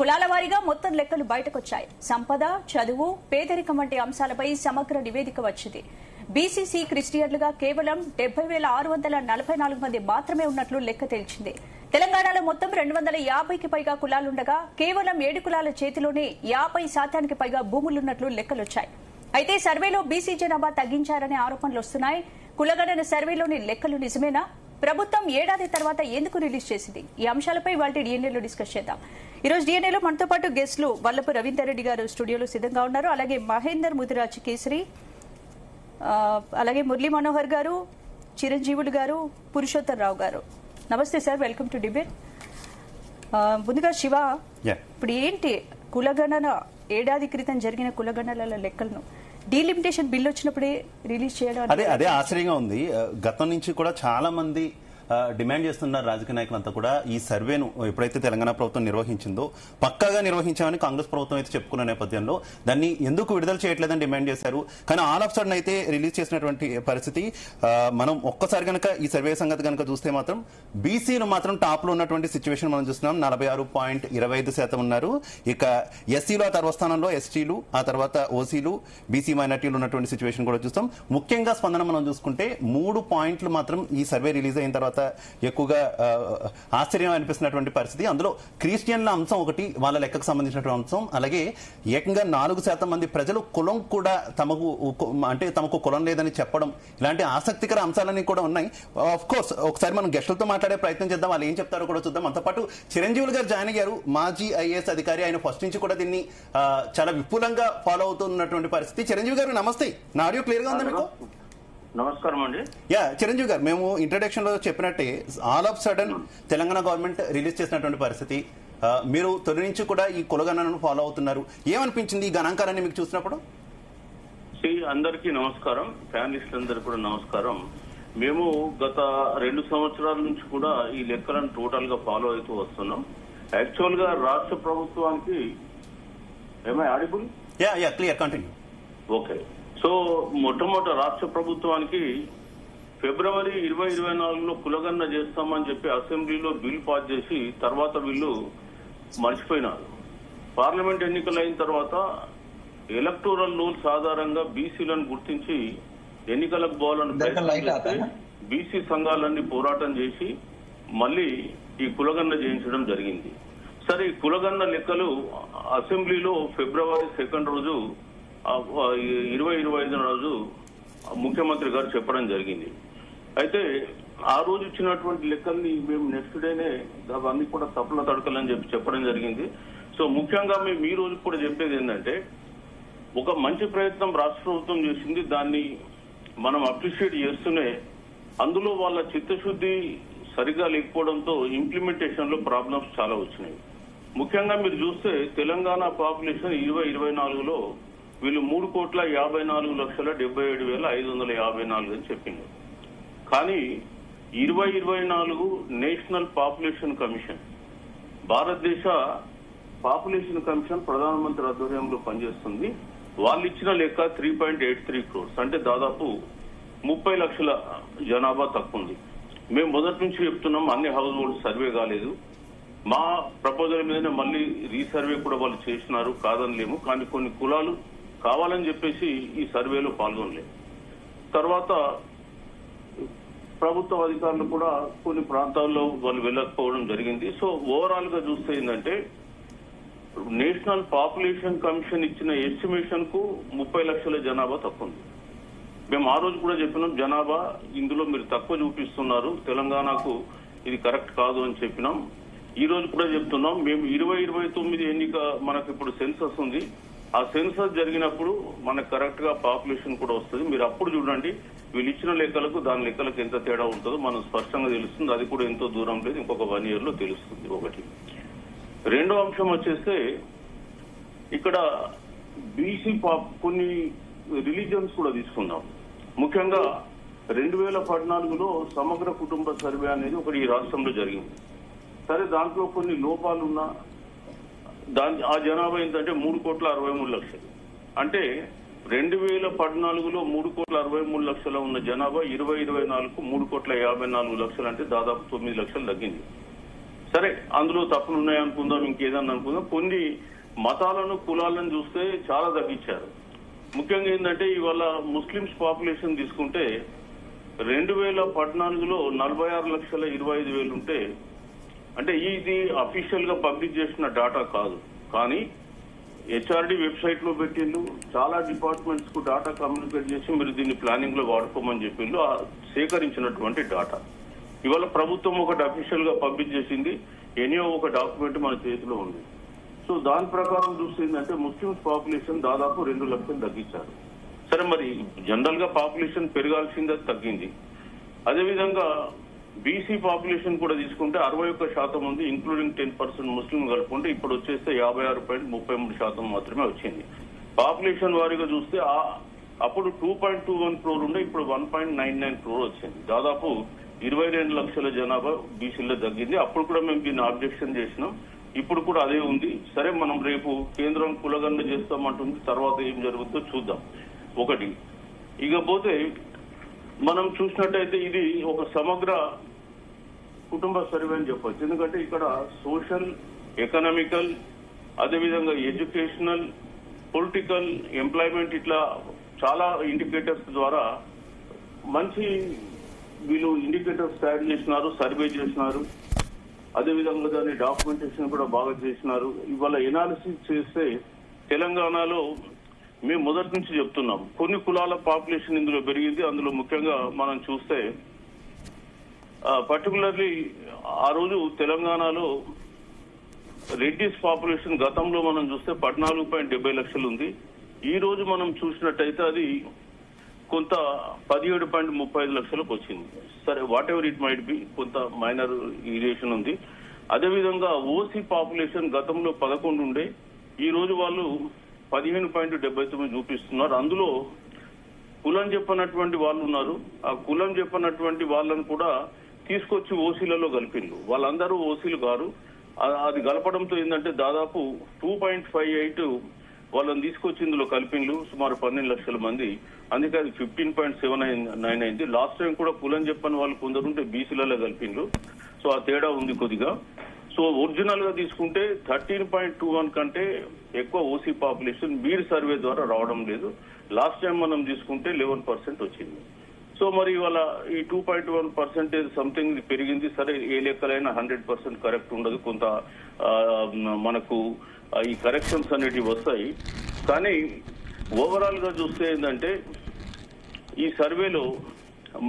కులాల వారీగా మొత్తం లెక్కలు బయటకొచ్చాయి. సంపద, చదువు, పేదరికం వంటి అంశాలపై సమగ్ర నివేదిక వచ్చింది. బీసీసీ క్రిస్టియన్లుగా కేవలం 70,644 మంది మాత్రమే ఉన్నట్లు లెక్క తేల్చింది. తెలంగాణలో మొత్తం 250కి పైగా కులాలుండగా కేవలం 7 కులాల చేతిలోనే 50% పైగా భూములున్నట్లు లెక్కలొచ్చాయి. అయితే సర్వేలో బీసీ జనాభా తగ్గించారనే ఆరోపణలు వస్తున్నాయి. కులగణన సర్వేలోని లెక్కలు నిజమేనా? ప్రభుత్వం ఏడాది తర్వాత ఎందుకు రిలీజ్ చేసింది? ఈ అంశాలపై వాటి డిఎన్ఏలో డిస్కస్ చేద్దాం. ఈ రోజు డిఎన్ఏలో మనతో పాటు గెస్టులు వల్లపు రవీందర్ రెడ్డి గారు స్టూడియోలో సిద్ధంగా ఉన్నారు. అలాగే మహేందర్ ముదిరాజ్ కేసరి, అలాగే మురళీ మనోహర్ గారు, చిరంజీవులు గారు, పురుషోత్తమ్ రావు గారు. నమస్తే సార్, వెల్కమ్ టు డిబేట్. ముందుగా శివ, ఇప్పుడు ఏంటి కులగణన ఏడాది క్రితం జరిగిన కులగణనల లెక్కలను డీలిమిటేషన్ బిల్ వచ్చినప్పుడే రిలీజ్ చేయడం అదే ఆశ్చర్యంగా ఉంది. గతం నుంచి కూడా చాలా మంది డిమాండ్ చేస్తున్నారు రాజకీయ నాయకులంతా కూడా. ఈ సర్వేను ఎప్పుడైతే తెలంగాణ ప్రభుత్వం నిర్వహించిందో పక్కాగా నిర్వహించామని కాంగ్రెస్ ప్రభుత్వం అయితే చెప్పుకున్న నేపథ్యంలో దాన్ని ఎందుకు విడుదల చేయట్లేదని డిమాండ్ చేశారు. కానీ ఆల్ ఆఫ్ సడన్ అయితే రిలీజ్ చేసినటువంటి పరిస్థితి. మనం ఒక్కసారి కనుక ఈ సర్వే సంగతి కనుక చూస్తే మాత్రం బీసీలు మాత్రం టాప్ లో ఉన్నటువంటి సిచ్యువేషన్ మనం చూస్తున్నాం. 46.25% ఉన్నారు. ఇక ఎస్సీలు ఆ తర్వాత స్థానంలో, ఎస్టీలు ఆ తర్వాత ఓసీలు, బీసీ మైనార్టీలు ఉన్నటువంటి సిచ్యువేషన్ కూడా చూస్తాం. ముఖ్యంగా స్పందన మనం చూసుకుంటే 3 పాయింట్లు మాత్రం ఈ సర్వే రిలీజ్ అయిన తర్వాత ఎక్కువగా ఆశ్చర్యం అనిపిస్తున్నటువంటి పరిస్థితి. అందులో క్రిస్టియన్ల అంశం ఒకటి, వాళ్ళ లెక్కకు సంబంధించినటువంటి అంశం. అలాగే ఏకంగా 4% మంది ప్రజలు కులం కూడా తమకు కులం లేదని చెప్పడం, ఇలాంటి ఆసక్తికర అంశాలన్నీ కూడా ఉన్నాయి. ఆఫ్ కోర్స్ ఒకసారి మనం గెస్టులతో మాట్లాడే ప్రయత్నం చేద్దాం, వాళ్ళు ఏం చెప్తారో కూడా చూద్దాం. అంతో పాటు చిరంజీవులు గారు జాయిన్ అయ్యారు, మాజీ ఐఏఎస్ అధికారి. ఆయన ఫస్ట్ నుంచి కూడా దీన్ని చాలా విపులంగా ఫాలో అవుతున్నటువంటి పరిస్థితి. చిరంజీవి గారు నమస్తే, నా ఆడియో క్లియర్ గా ఉందా మీకు? నమస్కారం అండి. చిరంజీవి గారు, మేము ఇంట్రడక్షన్ లో చెప్పినట్టే all of sudden Telangana government release చేసినటువంటి పరిస్థితి. మీరు తొలి నుంచి కూడా ఈ కులగణనను ఫాలో అవుతున్నారు. ఏమనిపించింది ఈ గణాంకాలన్నీ మీకు చూసినప్పుడు? అందరికీ నమస్కారం, ప్యానలిస్టులందరికీ కూడా నమస్కారం. మేము గత 2 సంవత్సరాల నుంచి కూడా ఈ లెక్కలను టోటల్ గా ఫాలో అవుతూ వస్తున్నాం. యాక్చువల్ గా రాష్ట్ర ప్రభుత్వానికి audible clear, continue. Okay. So మొట్టమొదటి రాష్ట్ర ప్రభుత్వానికి ఫిబ్రవరి 2024లో కులగణన చేస్తామని చెప్పి అసెంబ్లీలో బిల్ పాస్ చేసి తర్వాత వీళ్ళు మర్చిపోయినారు. పార్లమెంట్ ఎన్నికలు అయిన తర్వాత ఎలక్టోరల్ రూల్స్ ఆధారంగా బీసీలను గుర్తించి ఎన్నికలకు పోవాలని ప్రయత్నం చేస్తే బీసీ సంఘాలన్నీ పోరాటం చేసి మళ్ళీ ఈ కులగణన చేయించడం జరిగింది. సరే, ఈ కులగణన లెక్కలు అసెంబ్లీలో ఫిబ్రవరి 2 రోజు 2025 రోజు ముఖ్యమంత్రి గారు చెప్పడం జరిగింది. అయితే ఆ రోజు ఇచ్చినటువంటి లెక్కల్ని మేము నెక్స్ట్ డేనే అవన్నీ కూడా తప్పుల తడకలని చెప్పడం జరిగింది. సో ముఖ్యంగా మేము ఈ రోజు కూడా చెప్పేది ఏంటంటే, ఒక మంచి ప్రయత్నం రాష్ట్ర ప్రభుత్వం చేసింది, దాన్ని మనం అప్రిషియేట్ చేస్తూనే అందులో వాళ్ళ చిత్తశుద్ధి సరిగా లేకపోవడంతో ఇంప్లిమెంటేషన్ లో ప్రాబ్లమ్స్ చాలా వచ్చినాయి. ముఖ్యంగా మీరు చూస్తే తెలంగాణ పాపులేషన్ 2024లో వీళ్ళు 3,54,77,554 అని చెప్పింది. కానీ 2024 నేషనల్ పాపులేషన్ కమిషన్, భారతదేశ పాపులేషన్ కమిషన్ ప్రధానమంత్రి ఆధ్వర్యంలో పనిచేస్తుంది. వాళ్ళు ఇచ్చిన లెక్క 3.83 crores, అంటే దాదాపు 30 లక్షల జనాభా తక్కువ ఉంది. మేము మొదటి నుంచి చెప్తున్నాం, అన్ని హౌస్ హోల్డ్ సర్వే కాలేదు. మా ప్రపోజల్ మీదనే మళ్ళీ రీసర్వే కూడా వాళ్ళు చేసినారు, కాదనిలేము. కానీ కొన్ని కులాలు కావాలని చెప్పేసి ఈ సర్వేలో పాల్గొనలేదు. తర్వాత ప్రభుత్వ అధికారులు కూడా కొన్ని ప్రాంతాల్లో వాళ్ళు వెళ్ళకపోవడం జరిగింది. సో ఓవరాల్ గా చూస్తే ఏంటంటే, నేషనల్ పాపులేషన్ కమిషన్ ఇచ్చిన ఎస్టిమేషన్ కు 30 లక్షల జనాభా తక్కువ ఉంది. మేము ఆ రోజు కూడా చెప్పినాం, జనాభా ఇందులో మీరు తక్కువ చూపిస్తున్నారు, తెలంగాణకు ఇది కరెక్ట్ కాదు అని చెప్పినాం. ఈ రోజు కూడా చెప్తున్నాం, మేము 2029 ఎన్నిక మనకు ఇప్పుడు సెన్సస్ ఉంది. ఆ సెన్సస్ జరిగినప్పుడు మనకు కరెక్ట్ గా పాపులేషన్ కూడా వస్తుంది. మీరు అప్పుడు చూడండి, వీళ్ళు ఇచ్చిన లెక్కలకు దాని లెక్కలకు ఎంత తేడా ఉంటుందో మనం స్పష్టంగా తెలుస్తుంది. అది కూడా ఎంతో దూరం లేదు, ఇంకొక 1 year లో తెలుస్తుంది. ఒకటి. రెండో అంశం వచ్చేస్తే, ఇక్కడ బీసీ కొన్ని రిలీజియన్స్ కూడా తీసుకున్నాం. ముఖ్యంగా 2014లో సమగ్ర కుటుంబ సర్వే అనేది ఒకటి ఈ రాష్ట్రంలో జరిగింది. సరే, దాంట్లో కొన్ని లోపాలున్నా ఆ జనాభా ఏంటంటే 3,63,00,000. అంటే 2014లో 3,63,00,000 ఉన్న జనాభా 2024కు 3,54,00,000, అంటే దాదాపు 9 లక్షలు తగ్గింది. సరే అందులో తప్పులు ఉన్నాయనుకుందాం, ఇంకేదన్నా అనుకుందాం. కొన్ని మతాలను కులాలను చూస్తే చాలా తగ్గించారు. ముఖ్యంగా ఏంటంటే ఇవాళ ముస్లిమ్స్ పాపులేషన్ తీసుకుంటే 2014లో 46,25,000 ఉంటే, అంటే ఇది అఫీషియల్ గా పబ్లిక్ చేసిన డాటా కాదు, కానీ హెచ్ఆర్డి వెబ్సైట్ లో పెట్టిండు. చాలా డిపార్ట్మెంట్స్ కు డాటా కమ్యూనికేట్ చేసి మీరు దీన్ని ప్లానింగ్ లో వాడుకోమని చెప్పిండు. సేకరించినటువంటి డాటా ఇవాళ ప్రభుత్వం ఒకటి అఫీషియల్ గా పబ్లిష్ చేసింది, ఎనియో ఒక డాక్యుమెంట్ మన చేతిలో ఉంది. సో దాని ప్రకారం చూస్తుందంటే ముస్లిమ్స్ పాపులేషన్ దాదాపు 2 లక్షలు తగ్గించారు. సరే, మరి జనరల్ గా పాపులేషన్ పెరగాల్సిందే, తగ్గింది. అదేవిధంగా బీసీ పాపులేషన్ కూడా తీసుకుంటే 61% ఉంది, ఇంక్లూడింగ్ 10% ముస్లిం కలుపుకుంటే ఇప్పుడు వచ్చేస్తే 56.33% మాత్రమే వచ్చింది. పాపులేషన్ వారీగా చూస్తే అప్పుడు 2.21 crore ఉండే, ఇప్పుడు 1.99 crore వచ్చింది. దాదాపు 22 లక్షల జనాభా బీసీలో తగ్గింది. అప్పుడు కూడా మేము దీన్ని ఆబ్జెక్షన్ చేసినాం, ఇప్పుడు కూడా అదే ఉంది. సరే, మనం రేపు కేంద్రం కులగన్న చేస్తామంటుంది, తర్వాత ఏం జరుగుతుందో చూద్దాం. ఒకటి ఇకపోతే మనం చూసినట్టయితే ఇది ఒక సమగ్ర కుటుంబ సర్వే అని చెప్పొచ్చు. ఎందుకంటే ఇక్కడ సోషల్, ఎకనామికల్, అదేవిధంగా ఎడ్యుకేషనల్, పొలిటికల్, ఎంప్లాయ్మెంట్, ఇట్లా చాలా ఇండికేటర్స్ ద్వారా మంచి వీళ్ళు ఇండికేటర్స్ తయారు చేసినారు, సర్వే చేసినారు. అదేవిధంగా దాని డాక్యుమెంటేషన్ కూడా బాగా చేసినారు. ఇవాళ ఎనాలిసిస్ చేస్తే తెలంగాణలో మేము మొదటి నుంచి చెప్తున్నాం, కొన్ని కులాల పాపులేషన్ ఇందులో పెరిగింది. అందులో ముఖ్యంగా మనం చూస్తే పర్టికులర్లీ ఆ రోజు తెలంగాణలో రెడ్డిస్ పాపులేషన్ గతంలో మనం చూస్తే 14.70 లక్షలు ఉంది. ఈ రోజు మనం చూసినట్టయితే అది కొంత 17.35 లక్షలకు వచ్చింది. సరే, what ever it might be, కొంత మైనర్ వేరియేషన్ ఉంది. అదేవిధంగా ఓసీ పాపులేషన్ గతంలో 11 ఉండే, ఈ రోజు వాళ్ళు 15.79 చూపిస్తున్నారు. అందులో కులం చెప్పనటువంటి వాళ్ళు ఉన్నారు. ఆ కులం చెప్పనటువంటి వాళ్ళను కూడా తీసుకొచ్చి ఓసీలలో కలిపిండ్రు. వాళ్ళందరూ ఓసీలు కారు. అది కలపడంతో ఏంటంటే దాదాపు 2.58 వాళ్ళని తీసుకొచ్చి ఇందులో కలిపిండ్రు, సుమారు 12 లక్షల మంది. అందుకే అది 15.79 అయింది. లాస్ట్ టైం కూడా కులం చెప్పని వాళ్ళు కొందరు ఉంటే బీసీలలో కలిపిండ్రు. సో ఆ తేడా ఉంది కొద్దిగా. సో ఒరిజినల్ గా తీసుకుంటే 13.21 కంటే ఎక్కువ ఓసీ పాపులేషన్ బీడ్ సర్వే ద్వారా రావడం లేదు. లాస్ట్ టైం మనం తీసుకుంటే 11% వచ్చింది. సో మరి ఇవాళ ఈ 2.1% సంథింగ్ పెరిగింది. సరే, ఏ లెక్కలైనా 100% కరెక్ట్ ఉండదు, కొంత మనకు ఈ కరెక్షన్స్ అనేటివి వస్తాయి. కానీ ఓవరాల్ గా చూస్తే ఏంటంటే ఈ సర్వేలో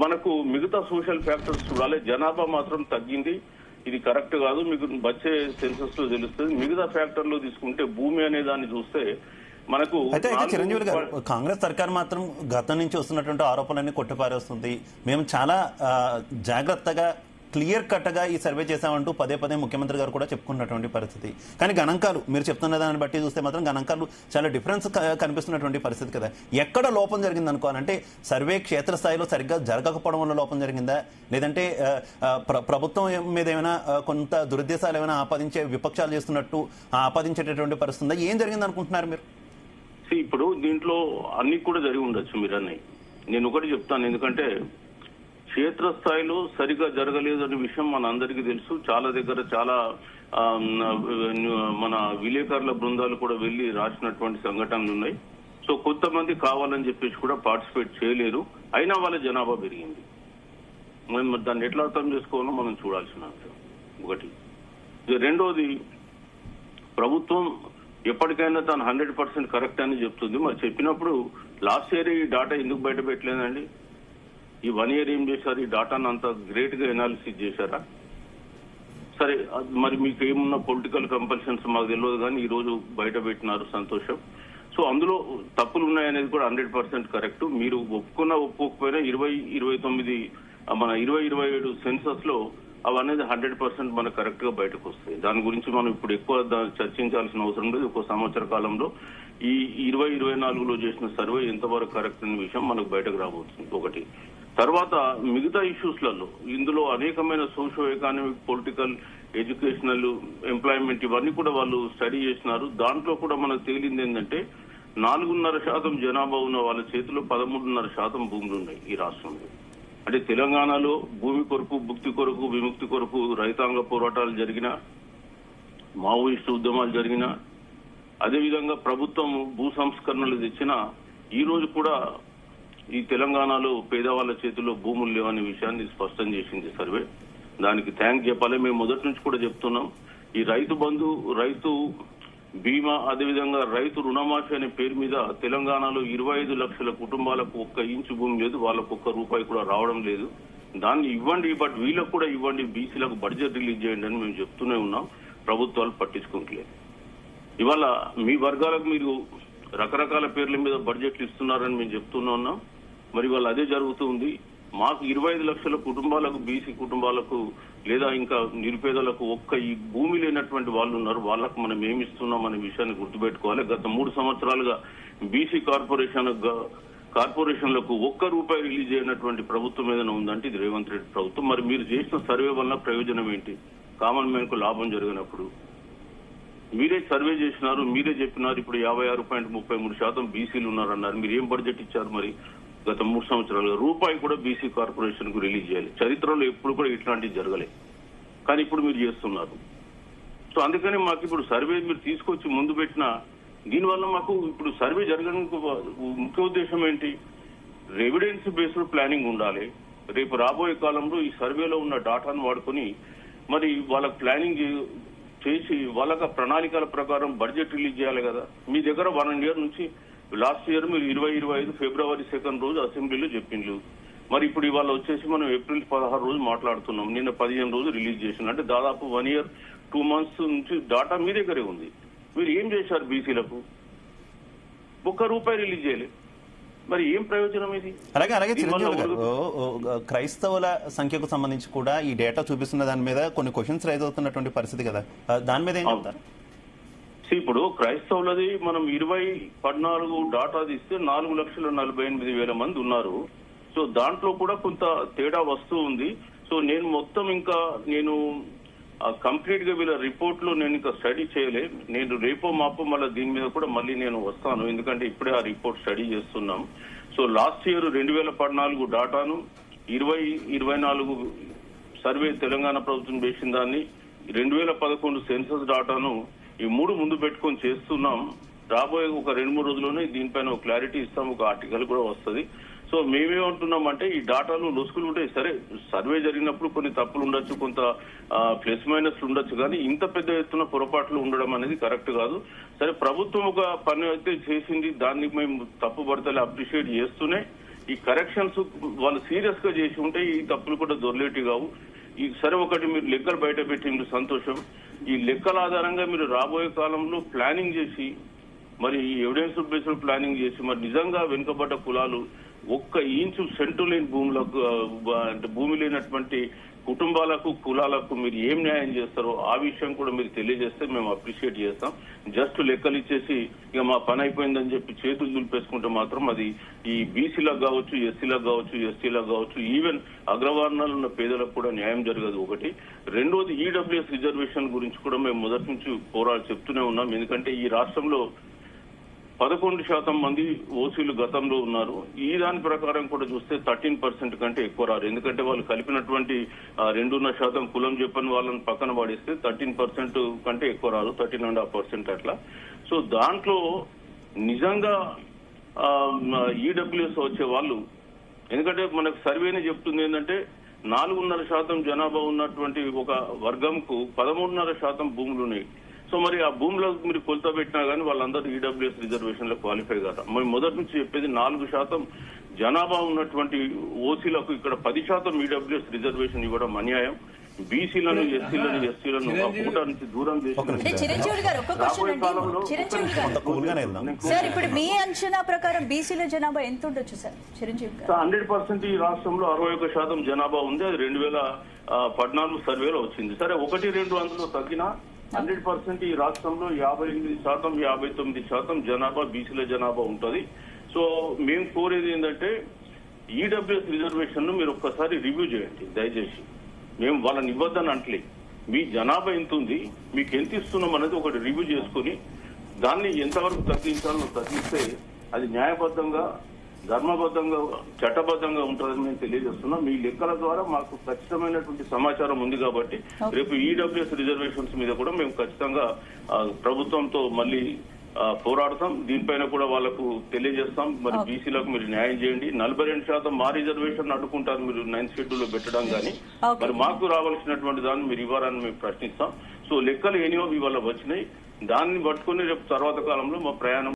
మనకు మిగతా సోషల్ ఫ్యాక్టర్స్ చూడాలి. జనాభా మాత్రం తగ్గింది, ఇది కరెక్ట్ కాదు, మీకు వచ్చే సెన్సస్ లో తెలుస్తుంది. మిగతా ఫ్యాక్టర్ లో తీసుకుంటే భూమి అనే దాన్ని చూస్తే మనకు అయితే చిరంజీవి గారు, కాంగ్రెస్ సర్కార్ మాత్రం గతం నుంచి వస్తున్నటువంటి ఆరోపణలన్నీ కొట్టిపారేస్తుంది. మేము చాలా జాగ్రత్తగా క్లియర్ కట్ గా ఈ సర్వే చేశామంటూ పదే పదే ముఖ్యమంత్రి గారు కూడా చెప్పుకున్నటువంటి పరిస్థితి. కానీ గణాంకాలు మీరు చెప్తున్న దాన్ని బట్టి చూస్తే మాత్రం గణాంకాలు చాలా డిఫరెన్స్ కనిపిస్తున్నటువంటి పరిస్థితి కదా. ఎక్కడ లోపం జరిగింది అనుకోవాలంటే సర్వే క్షేత్రస్థాయిలో సరిగ్గా జరగకపోవడం వల్ల లోపం జరిగిందా, లేదంటే ప్రభుత్వం మీద ఏమైనా కొంత దురుద్దేశాలు ఏమైనా ఆపాదించే విపక్షాలు చేస్తున్నట్టు ఆపాదించేటటువంటి పరిస్థితి ఉందా? ఏం జరిగింది అనుకుంటున్నారు మీరు? ఇప్పుడు దీంట్లో అన్ని కూడా జరిగి ఉండొచ్చు మీరు అన్నయ్య. నేను ఒకటి చెప్తాను, ఎందుకంటే క్షేత్రస్థాయిలో సరిగా జరగలేదు అనే విషయం మన అందరికీ తెలుసు. చాలా దగ్గర చాలా మన విలేకరుల బృందాలు కూడా వెళ్లి రాసినటువంటి సంఘటనలు ఉన్నాయి. సో కొంతమంది కావాలని చెప్పేసి కూడా పార్టిసిపేట్ చేయలేరు, అయినా వాళ్ళ జనాభా పెరిగింది. మరి దాన్ని ఎట్లా అర్థం చేసుకోవాలో మనం చూడాల్సిన అంశం ఒకటి. రెండోది, ప్రభుత్వం ఎప్పటికైనా తాను 100% కరెక్ట్ అని చెప్తుంది. మరి చెప్పినప్పుడు లాస్ట్ ఇయర్ ఈ డాటా ఎందుకు బయట పెట్టలేదండి? ఈ 1 year ఏం చేశారు? ఈ డాటాను అంత గ్రేట్ గా ఎనాలిసిస్ చేశారా? సరే, మరి మీకు ఏమున్న పొలిటికల్ కంపల్షన్స్ మాకు తెలియదు, కానీ ఈ రోజు బయట పెట్టినారు, సంతోషం. సో అందులో తప్పులు ఉన్నాయనేది కూడా 100% కరెక్ట్. మీరు ఒప్పుకున్నా ఒప్పుకోకపోయినా 2029 మన 2027 సెన్సస్ లో అవనేది 100% మనకు కరెక్ట్ గా బయటకు వస్తాయి. దాని గురించి మనం ఇప్పుడు ఎక్కువ చర్చించాల్సిన అవసరం లేదు. ఒక సంవత్సర కాలంలో ఈ 2024లో చేసిన సర్వే ఎంతవరకు కరెక్ట్ అనే విషయం మనకు బయటకు రాబోతుంది ఒకటి. తర్వాత మిగతా ఇష్యూస్లలో ఇందులో అనేకమైన socio economic, political, educational, employment ఇవన్నీ కూడా వాళ్ళు స్టడీ చేసినారు. దాంట్లో కూడా మనకు తేలింది ఏంటంటే 4.5% జనాభా ఉన్న వాళ్ళ చేతిలో 13.5% భూములు ఉన్నాయి ఈ రాష్ట్రంలో. అంటే తెలంగాణలో భూమి కొరకు, భుక్తి కొరకు, విముక్తి కొరకు రైతాంగ పోరాటాలు జరిగిన, మావోయిస్టు ఉద్యమాలు జరిగిన, అదేవిధంగా ప్రభుత్వం భూ సంస్కరణలు తెచ్చిన, ఈ రోజు కూడా ఈ తెలంగాణలో పేదవాళ్ల చేతిలో భూములు లేవనే విషయాన్ని స్పష్టం చేసింది సర్వే. దానికి థ్యాంక్ చెప్పాలి. మేము మొదటి నుంచి కూడా చెప్తున్నాం, ఈ రైతు బంధు, రైతు బీమా, అదేవిధంగా రైతు రుణమాఫీ అనే పేరు మీద తెలంగాణలో 25 లక్షల కుటుంబాలకు 1 ఇంచు భూమి లేదు, వాళ్ళకు 1 రూపాయి కూడా రావడం లేదు. దాన్ని ఇవ్వండి, బట్ వీళ్ళకు కూడా ఇవ్వండి, బీసీలకు బడ్జెట్ రిలీజ్ చేయండి అని మేము చెప్తూనే ఉన్నాం. ప్రభుత్వాలు పట్టించుకోవట్లేదు. ఇవాళ మీ వర్గాలకు మీరు రకరకాల పేర్ల మీద బడ్జెట్లు ఇస్తున్నారని మేము చెప్తూనే ఉన్నాం. మరి వాళ్ళు అదే జరుగుతుంది. మాకు 25 లక్షల కుటుంబాలకు, బీసీ కుటుంబాలకు లేదా ఇంకా నిరుపేదలకు ఈ భూమి లేనటువంటి వాళ్ళు ఉన్నారు, వాళ్ళకు మనం ఏమి ఇస్తున్నాం అనే విషయాన్ని గుర్తుపెట్టుకోవాలి. గత 3 సంవత్సరాలుగా బీసీ కార్పొరేషన్లకు 1 రూపాయి రిలీజ్ చేయనటువంటి ప్రభుత్వం ఏదైనా ఉందంటే ఇది రేవంత్ రెడ్డి ప్రభుత్వం. మరి మీరు చేసిన సర్వే వల్ల ప్రయోజనం ఏంటి? కామన్ మ్యాన్ కు లాభం జరిగినప్పుడు మీరే సర్వే చేసినారు, మీరే చెప్పినారు ఇప్పుడు 56.33% బీసీలు ఉన్నారన్నారు. మీరు ఏం బడ్జెట్ ఇచ్చారు? మరి గత 3 సంవత్సరాలుగా రూపాయి కూడా బీసీ కార్పొరేషన్ కు రిలీజ్ చేయాలి. చరిత్రలో ఎప్పుడు కూడా ఇట్లాంటివి జరగలేదు, కానీ ఇప్పుడు మీరు చేస్తున్నారు. సో అందుకని మాకు ఇప్పుడు సర్వే మీరు తీసుకొచ్చి ముందు పెట్టిన, దీనివల్ల మాకు ఇప్పుడు సర్వే జరగడానికి ముఖ్య ఉద్దేశం ఏంటి? ఎవిడెన్స్ బేస్డ్ ప్లానింగ్ ఉండాలి. రేపు రాబోయే కాలంలో ఈ సర్వేలో ఉన్న డాటాను వాడుకొని మరి వాళ్ళకి ప్లానింగ్ చేసి వాళ్ళకి ప్రణాళికల ప్రకారం బడ్జెట్ రిలీజ్ చేయాలి కదా. మీ దగ్గర 1 year నుంచి లాస్ట్ ఇయర్ మీరు 2025 ఫిబ్రవరి 2 రోజు అసెంబ్లీలో చెప్పిండ్రు. మరి ఇప్పుడు ఇవాళ వచ్చేసి మనం ఏప్రిల్ 16 రోజు మాట్లాడుతున్నాం. నిన్న 15 రోజు రిలీజ్ చేసిన, అంటే దాదాపు 1 year 2 months నుంచి డాటా మీ దగ్గరే ఉంది. మీరు ఏం చేశారు? బీసీలకు 1 రూపాయి రిలీజ్ చేయలేదు. మరి ఏం ప్రయోజనం ఇది? అలాగే చిరంజీవి గారు, క్రైస్తవుల సంఖ్యకు సంబంధించి కూడా ఈ డేటా చూపిస్తున్న దాని మీద కొన్ని క్వశ్చన్స్ రైజ్ అవుతున్నటువంటి పరిస్థితి కదా, దాని మీద ఏం చెప్తారు? ఇప్పుడు క్రైస్తవులది మనం 2014 డాటా తీస్తే 4,48,000 మంది ఉన్నారు. సో దాంట్లో కూడా కొంత తేడా వస్తూ ఉంది. సో నేను మొత్తం ఇంకా కంప్లీట్ గా వీళ్ళ రిపోర్ట్ లో నేను ఇంకా స్టడీ చేయలే. నేను రేపో మాపో మళ్ళీ దీని మీద కూడా మళ్ళీ నేను వస్తాను, ఎందుకంటే ఇప్పుడే ఆ రిపోర్ట్ స్టడీ చేస్తున్నాం. So last year 2014 డాటాను, 2024 survey Telangana ప్రభుత్వం చేసిన దాన్ని, 2011 సెన్సస్ డాటాను, ఈ 3 ముందు పెట్టుకొని చేస్తున్నాం. రాబోయే ఒక 2-3 రోజుల్లోనే దీనిపైన ఒక క్లారిటీ ఇస్తాం, ఒక ఆర్టికల్ కూడా వస్తుంది. సో మేమేమంటున్నామంటే ఈ డాటాలు లొసుకులు ఉంటాయి. సరే, సర్వే జరిగినప్పుడు కొన్ని తప్పులు ఉండొచ్చు, కొంత ప్లస్ మైనస్ ఉండొచ్చు, కానీ ఇంత పెద్ద ఎత్తున పొరపాట్లు ఉండడం అనేది కరెక్ట్ కాదు. సరే, ప్రభుత్వం ఒక పని అయితే చేసింది, దాన్ని మేము తప్పు పడతలే అప్రిషియేట్ చేస్తూనే ఈ కరెక్షన్స్ వాళ్ళు సీరియస్ గా చేసి ఉంటే ఈ తప్పులు కూడా దొరలేటి కావు. ఈ సరే, ఒకటి మీరు లెక్కలు బయట పెట్టిండ్రు, సంతోషం. ఈ లెక్కల ఆధారంగా మీరు రాబోయే కాలంలో ప్లానింగ్ చేసి, మరి ఈ ఎవిడెన్స్ బేస్డ్ ప్లానింగ్ చేసి, మరి నిజంగా వెనుకబడ్డ కులాలు 1 ఇంచు సెంటు లేని భూములకు, అంటే భూమి లేనటువంటి కుటుంబాలకు, కులాలకు మీరు ఏం న్యాయం చేస్తారో ఆ విషయం కూడా మీరు తెలియజేస్తే మేము అప్రిషియేట్ చేస్తాం. జస్ట్ లెక్కలు ఇచ్చేసి ఇక మా పని అయిపోయిందని చెప్పి చేతులు దులిపేసుకుంటే మాత్రం అది ఈ బీసీలకు కావచ్చు, ఎస్సీలకు కావచ్చు, ఎస్టీలకు కావచ్చు, ఈవెన్ అగ్రవర్ణాలు ఉన్న పేదలకు కూడా న్యాయం జరగదు. ఒకటి. రెండోది, ఈడబ్ల్యూఎస్ రిజర్వేషన్ గురించి కూడా మేము మొదటి నుంచి పోరాడు చెప్తూనే ఉన్నాం. ఎందుకంటే ఈ రాష్ట్రంలో 11% మంది ఓసీలు గతంలో ఉన్నారు. ఈ దాని ప్రకారం కూడా చూస్తే 13% కంటే ఎక్కువ రారు. ఎందుకంటే వాళ్ళు కలిపినటువంటి 2.5% కులం చెప్పని వాళ్ళని పక్కన పడిస్తే 13% కంటే ఎక్కువ రారు, 13.5% అట్లా. సో దాంట్లో నిజంగా ఈడబ్ల్యూఎస్ వచ్చే వాళ్ళు, ఎందుకంటే మనకు సర్వేనే చెప్తుంది ఏంటంటే 4.5% జనాభా ఉన్నటువంటి ఒక వర్గంకు 13.5% భూములు ఉన్నాయి. సో మరి ఆ భూమిలో మీరు కొలత పెట్టినా కానీ వాళ్ళందరూ ఈడబ్ల్యూఎస్ రిజర్వేషన్ లో క్వాలిఫై కదా. మరి మొదటి నుంచి చెప్పేది 4% జనాభా ఉన్నటువంటి ఓసీలకు ఇక్కడ 10% ఈడబ్ల్యూఎస్ రిజర్వేషన్ ఇవ్వడం అన్యాయం. బీసీలను, ఎస్సీలను, ఎస్టీలను కూటా నుంచి దూరం చేసి సార్, ఇప్పుడు మీ అంచనా ప్రకారం బీసీల జనాభా ఎంత ఉండొచ్చు సార్? చిరంజీవి గారు, 100% ఈ రాష్ట్రంలో 61% జనాభా ఉంది. అది 2014 సర్వేలో వచ్చింది. సరే, 1-2 అందులో తగ్గినా 100% ఈ రాష్ట్రంలో 58%, 59% జనాభా బీసీల జనాభా ఉంటుంది. సో మేము కోరేది ఏంటంటే ఈడబ్ల్యూఎస్ రిజర్వేషన్ ను మీరు ఒక్కసారి రివ్యూ చేయండి దయచేసి. మేము వాళ్ళని ఇవ్వద్దని అంటలే, మీ జనాభా ఎంత ఉంది, మీకు ఎంత ఇస్తున్నాం అనేది ఒకటి రివ్యూ చేసుకుని దాన్ని ఎంతవరకు తగ్గించాలో తగ్గిస్తే అది న్యాయబద్ధంగా ధర్మబద్ధంగా చట్టబద్ధంగా ఉంటుందని మేము తెలియజేస్తున్నాం. మీ లెక్కల ద్వారా మాకు ఖచ్చితమైనటువంటి సమాచారం ఉంది కాబట్టి రేపు ఈడబ్ల్యూఎస్ రిజర్వేషన్స్ మీద కూడా మేము ఖచ్చితంగా ప్రభుత్వంతో మళ్ళీ పోరాడతాం. దీనిపైన కూడా వాళ్ళకు తెలియజేస్తాం. మరి బీసీలకు మీరు న్యాయం చేయండి. 42% మా రిజర్వేషన్ అడ్డుకుంటారు మీరు 9th షెడ్యూల్ లో పెట్టడం కానీ, మరి మాకు రావాల్సినటువంటి దాన్ని మీరు ఇవ్వాలని మేము ప్రశ్నిస్తాం. సో లెక్కలు ఎనియో ఇవాళ వచ్చినాయి. దాన్ని పట్టుకుని రేపు తర్వాత కాలంలో మా ప్రయాణం